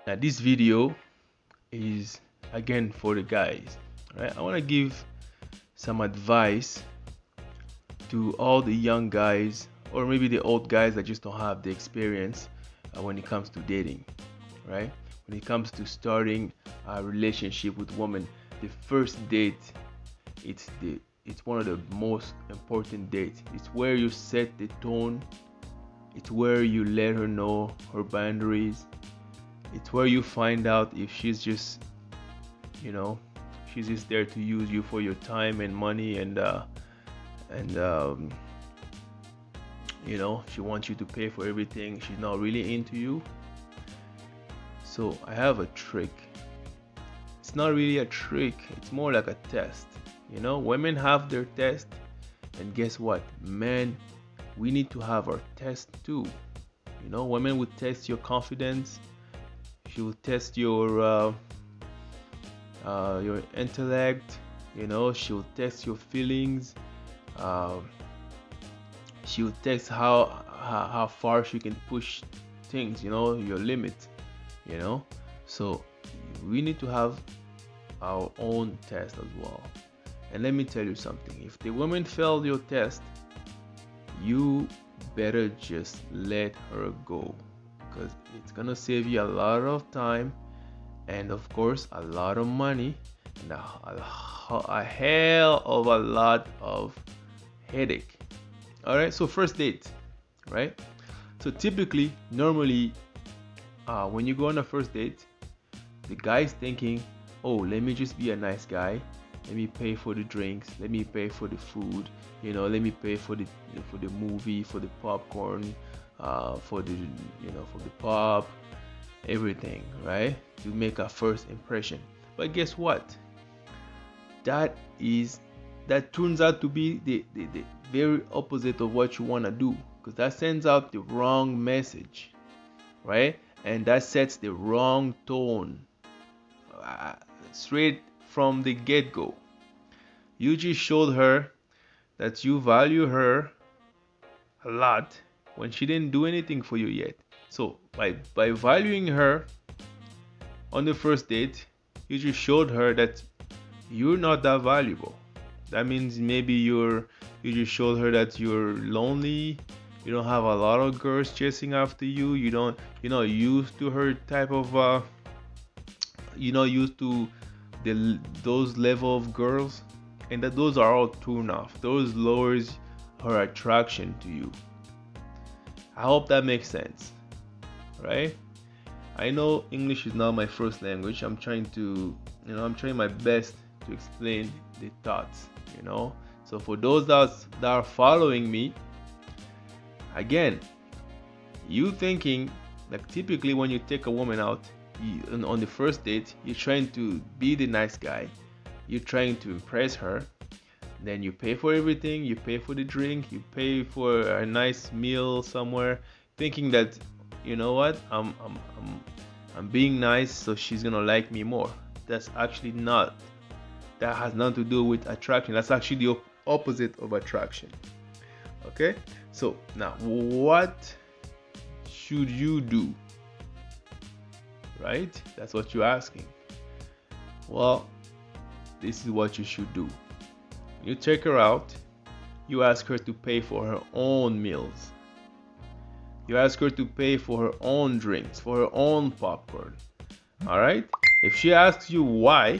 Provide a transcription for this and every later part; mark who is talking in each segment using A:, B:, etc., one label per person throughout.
A: Now this video is again for the guys, right? I want to give some advice to all the young guys, or maybe the old guys that just don't have the experience when it comes to dating, right? When it comes to starting a relationship with women, the first date, it's one of the most important dates. It's where you set the tone. It's where you let her know her boundaries. It's where you find out if you know, she's just there to use you for your time and money, and she wants you to pay for everything. She's not really into you. So I have a trick. It's not really a trick. It's more like a test. Women have their test, and guess what? Men, we need to have our test too. Women will test your confidence. She will test your intellect. She will test your feelings. Uh, she will test how far she can push things. Your limit. You know, so we need to have our own test as well. And let me tell you something. If the woman failed your test, you better just let her go, because it's gonna save you a lot of time and of course a lot of money and a hell of a lot of headache. All right, so first date, right? So typically, normally, when you go on a first date, the guy's thinking, oh, let me just be a nice guy. Let me pay for the drinks. Let me pay for the food. Let me pay for the movie, for the popcorn, for the pop, everything, right? To make a first impression. But guess what? That turns out to be the very opposite of what you want to do, because that sends out the wrong message, right? And that sets the wrong tone straight from the get-go. You just showed her that you value her a lot when she didn't do anything for you yet. So by valuing her on the first date, you just showed her that you're not that valuable. That means maybe you just showed her that you're lonely. You don't have a lot of girls chasing after you. You're not used to her type of you're not used to those level of girls, and that those are all turn off. Those lowers her attraction to you. I hope that makes sense, right? I know English is not my first language. I'm trying my best to explain the thoughts. So for those that are following me, again, you thinking like typically when you take a woman out, on the first date, you're trying to be the nice guy. You're trying to impress her. Then you pay for everything. You pay for the drink. You pay for a nice meal somewhere, thinking that, you know what, I'm being nice, so she's gonna like me more. That's actually not. That has nothing to do with attraction. That's actually the opposite of attraction. Okay. So now, what should you do? Right? That's what you're asking. Well, this is what you should do. You take her out, you ask her to pay for her own meals. You ask her to pay for her own drinks, for her own popcorn. All right? If she asks you why,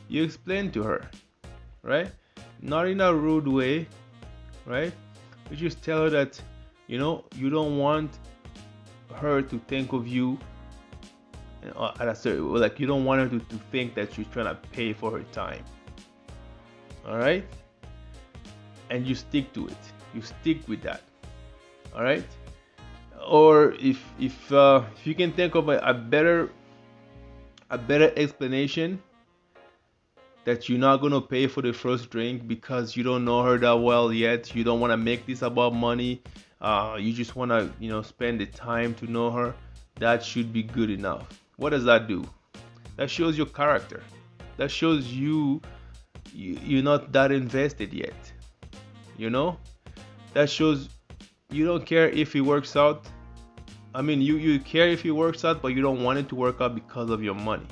A: you explain to her, right? Not in a rude way, right? You just tell her that, you don't want her to think of you like you don't want her to think that you're trying to pay for her time. All right? And you stick to it. You stick with that. All right? Or if you can think of a better explanation, that you're not gonna pay for the first drink because you don't know her that well yet. You don't want to make this about money. You just want to spend the time to know her. That should be good enough. What does that do? That shows your character. That shows you're not that invested yet. That shows you don't care if it works out I mean, you care if he works out, but you don't want it to work out because of your money.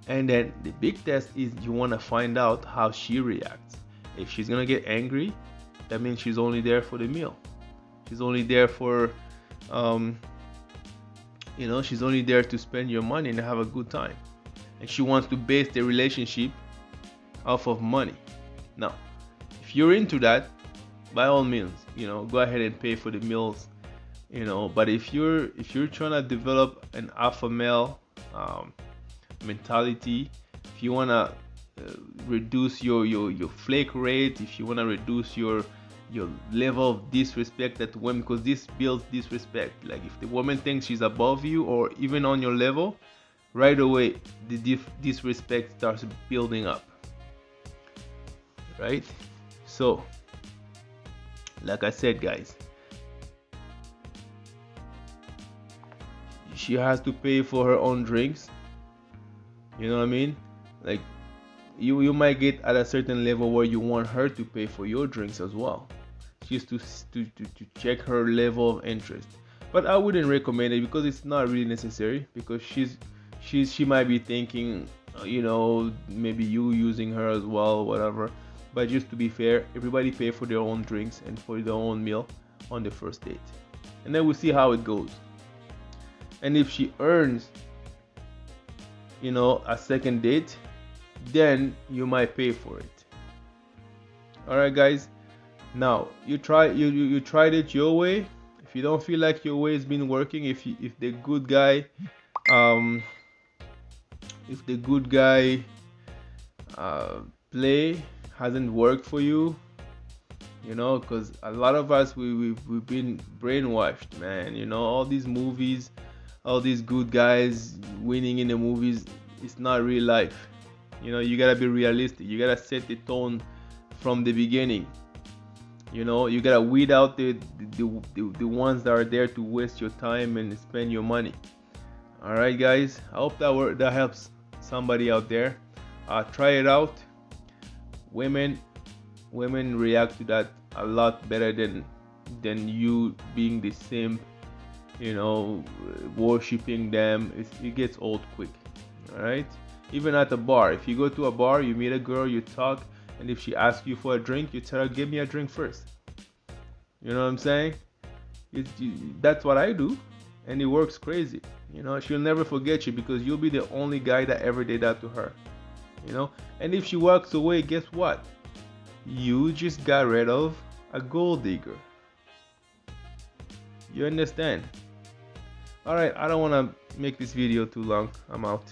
A: And then the big test is you want to find out how she reacts. If she's gonna get angry, that means she's only there for the meal. She's only there for, she's only there to spend your money and have a good time. And she wants to base the relationship off of money. Now, if you're into that, by all means, go ahead and pay for the meals. But if you're trying to develop an alpha male mentality, if you wanna reduce your flake rate, if you wanna reduce your level of disrespect at women, because this builds disrespect. Like if the woman thinks she's above you or even on your level, right away the disrespect starts building up, right? So, like I said, guys, she has to pay for her own drinks. You know what I mean? Like you might get at a certain level where you want her to pay for your drinks as well, just to check her level of interest. But I wouldn't recommend it because it's not really necessary, because she might be thinking, maybe you using her as well, whatever. But just to be fair, everybody pay for their own drinks and for their own meal on the first date, and then we'll see how it goes. And if she earns, a second date, then you might pay for it. All right, guys. Now you tried it your way. If you don't feel like your way has been working, if the good guy, play hasn't worked for you, because a lot of us we've been brainwashed, man. All these movies, all these good guys winning in the movies, it's not real life. You gotta be realistic. You gotta set the tone from the beginning. You gotta weed out the ones that are there to waste your time and spend your money. All right, guys. I hope that helps somebody out there. Try it out. Women react to that a lot better than you being the simp. Worshipping them. It gets old quick. All right. Even at a bar, if you go to a bar, you meet a girl, you talk, and if she asks you for a drink, you tell her, give me a drink first. You know what I'm saying? That's what I do, and it works crazy. She'll never forget you because you'll be the only guy that ever did that to her. And if she walks away, guess what? You just got rid of a gold digger. You understand? All right, I don't want to make this video too long. I'm out.